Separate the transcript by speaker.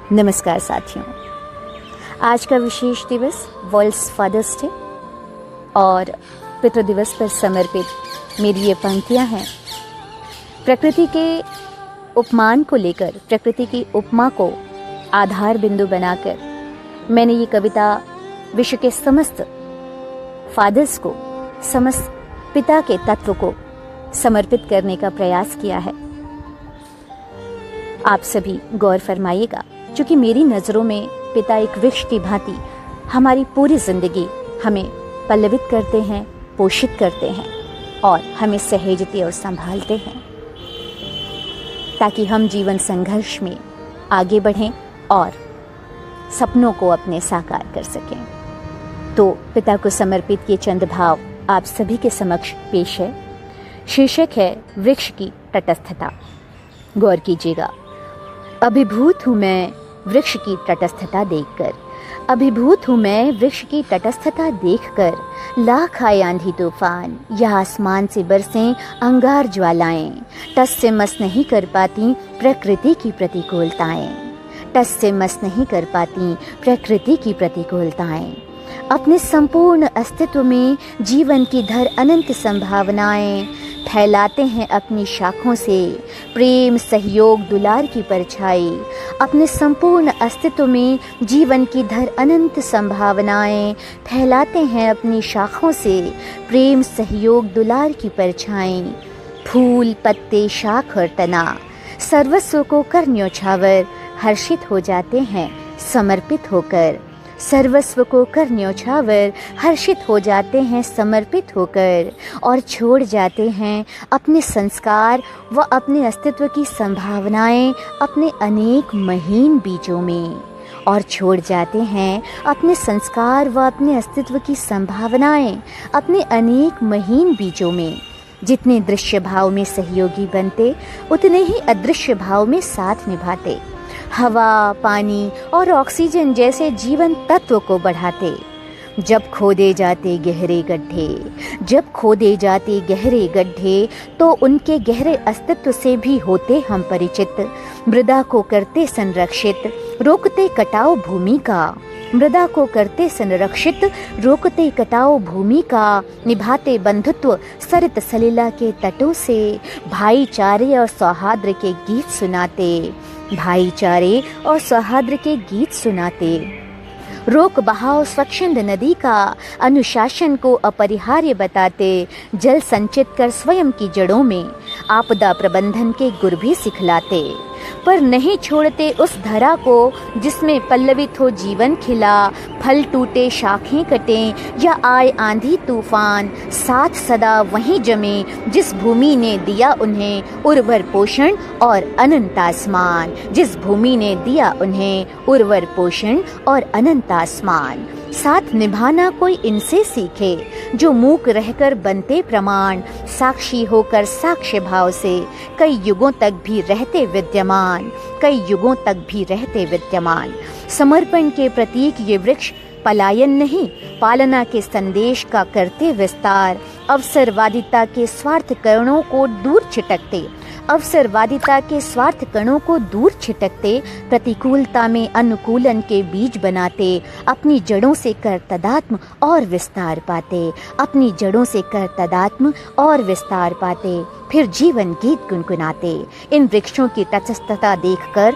Speaker 1: नमस्कार साथियों, आज का विशेष दिवस वर्ल्ड फादर्स डे और पितृ दिवस पर समर्पित मेरी ये पंक्तियाँ हैं। प्रकृति के उपमान को लेकर, प्रकृति की उपमा को आधार बिंदु बनाकर मैंने ये कविता विश्व के समस्त फादर्स को, समस्त पिता के तत्व को समर्पित करने का प्रयास किया है। आप सभी गौर फरमाइएगा, क्योंकि मेरी नज़रों में पिता एक वृक्ष की भांति हमारी पूरी जिंदगी हमें पल्लवित करते हैं, पोषित करते हैं और हमें सहेजते और संभालते हैं, ताकि हम जीवन संघर्ष में आगे बढ़ें और सपनों को अपने साकार कर सकें। तो पिता को समर्पित ये चंद भाव आप सभी के समक्ष पेश है। शीर्षक है वृक्ष की तटस्थता। गौर कीजिएगा। अभिभूत हूँ मैं वृक्ष की तटस्थता देखकर, अभिभूत हूँ मैं वृक्ष की तटस्थता देखकर। लाख आए आंधी तूफान या आसमान से बरसें अंगार ज्वालाएं, टस से मस नहीं कर पाती प्रकृति की प्रतिकूलताएं, टस से मस नहीं कर पाती प्रकृति की प्रतिकूलताएं। अपने संपूर्ण अस्तित्व में जीवन की धर अनंत संभावनाएं फैलाते हैं अपनी शाखों से प्रेम, सहयोग, दुलार की परछाई। अपने संपूर्ण अस्तित्व में जीवन की धर अनंत संभावनाएं फैलाते हैं अपनी शाखों से प्रेम, सहयोग, दुलार की परछाई। फूल, पत्ते, शाख और तना सर्वस्व को कर न्योछावर हर्षित हो जाते हैं समर्पित होकर। सर्वस्व को कर न्योछावर हर्षित हो जाते हैं समर्पित होकर, और छोड़ जाते हैं अपने संस्कार व अपने अस्तित्व की संभावनाएं अपने अनेक महीन बीजों में, और छोड़ जाते हैं अपने संस्कार व अपने अस्तित्व की संभावनाएं अपने अनेक महीन बीजों में। जितने दृश्य भाव में सहयोगी बनते, उतने ही अदृश्य भाव में साथ निभाते। हवा, पानी और ऑक्सीजन जैसे जीवन तत्व को बढ़ाते। जब खोदे जाते गहरे गड्ढे, जब खोदे जाते गहरे गड्ढे, तो उनके गहरे अस्तित्व से भी होते हम परिचित। मृदा को करते संरक्षित, रोकते कटाव भूमि का। मृदा को करते संरक्षित, रोकते कटाव भूमि का। निभाते बंधुत्व सरित सलिला के तटों से। भाईचारे और सौहार्द के गीत सुनाते, भाईचारे और सौहार्द के गीत सुनाते। रोक बहाव स्वच्छंद नदी का अनुशासन को अपरिहार्य बताते। जल संचित कर स्वयं की जड़ों में आपदा प्रबंधन के गुर भी सिखलाते। पर नहीं छोड़ते उस धरा को जिसमें पल्लवित हो जीवन खिला। फल टूटे, शाखें कटें या आए आंधी तूफान, साथ सदा वहीं जमे जिस भूमि ने दिया उन्हें उर्वर पोषण और अनंत आसमान। जिस भूमि ने दिया उन्हें उर्वर पोषण और अनंत आसमान। साथ निभाना कोई इनसे सीखे जो मूक रहकर बनते प्रमाण। साक्षी होकर साक्ष्य भाव से कई युगों तक भी रहते विद्यमान, कई युगों तक भी रहते विद्यमान। समर्पण के प्रतीक ये वृक्ष पलायन नहीं, पालना के संदेश का करते विस्तार। अवसरवादिता के स्वार्थ कणों को दूर छिटकते, अवसरवादिता के स्वार्थ कणों को दूर छिटकते। प्रतिकूलता में अनुकूलन के बीज बनाते। अपनी जड़ों से कर तदात्म और विस्तार पाते, अपनी जड़ों से कर तदात्म और विस्तार पाते। फिर जीवन गीत गुनगुनाते। इन वृक्षों की तटस्थता देखकर